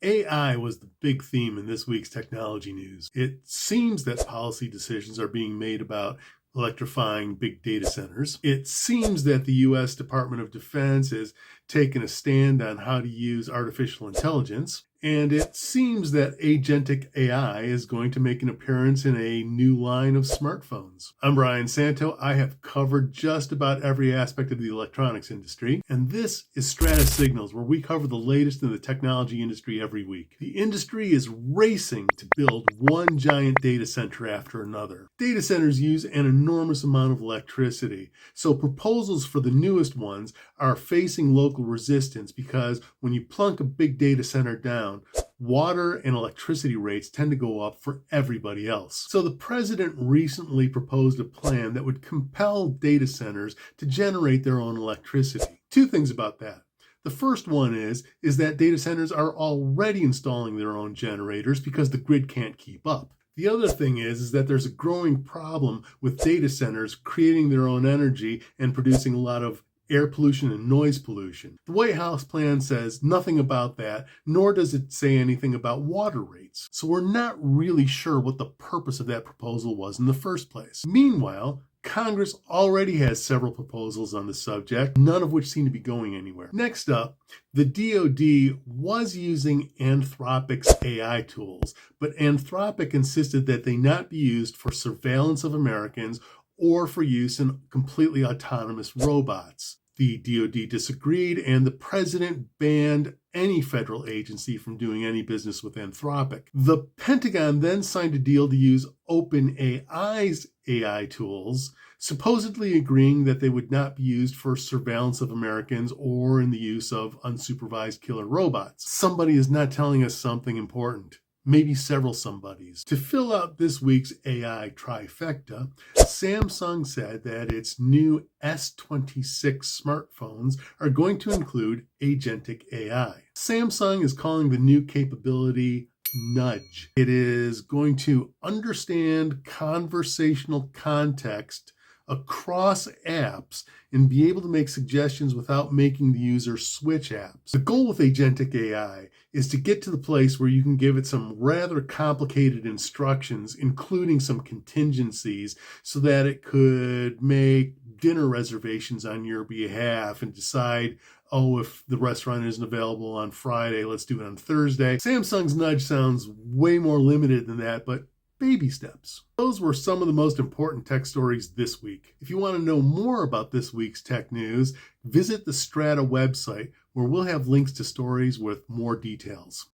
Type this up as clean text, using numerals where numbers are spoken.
AI was the big theme in this week's technology news. It seems that policy decisions are being made about electrifying big data centers. It seems that the U.S. Department of Defense is taking a stand on how to use artificial intelligence. And it seems that agentic AI is going to make an appearance in a new line of smartphones. I'm Brian Santo. I have covered just about every aspect of the electronics industry. And this is Strata Signals, where we cover the latest in the technology industry every week. The industry is racing to build one giant data center after another. Data centers use an enormous amount of electricity. So proposals for the newest ones are facing local resistance because when you plunk a big data center down, water and electricity rates tend to go up for everybody else. So the president recently proposed a plan that would compel data centers to generate their own electricity. Two things about that. The first one is that data centers are already installing their own generators because the grid can't keep up. The other thing is that there's a growing problem with data centers creating their own energy and producing a lot of air pollution and noise pollution. The White House plan says nothing about that, nor does it say anything about water rates. So we're not really sure what the purpose of that proposal was in the first place. Meanwhile, Congress already has several proposals on the subject, none of which seem to be going anywhere. Next up, the DoD was using Anthropic's AI tools, but Anthropic insisted that they not be used for surveillance of Americans or for use in completely autonomous robots. The DoD disagreed, and the president banned any federal agency from doing any business with Anthropic. The Pentagon then signed a deal to use OpenAI's AI tools, supposedly agreeing that they would not be used for surveillance of Americans or in the use of unsupervised killer robots. Somebody is not telling us something important. Maybe several somebodies. To fill out this week's AI trifecta, Samsung said that its new S26 smartphones are going to include agentic AI. Samsung is calling the new capability Nudge. It is going to understand conversational context across apps and be able to make suggestions without making the user switch apps. The goal with agentic AI is to get to the place where you can give it some rather complicated instructions, including some contingencies, so that it could make dinner reservations on your behalf and decide, oh, if the restaurant isn't available on Friday, let's do it on Thursday. Samsung's Nudge sounds way more limited than that, but baby steps. Those were some of the most important tech stories this week. If you want to know more about this week's tech news, visit the Strata website, where we'll have links to stories with more details.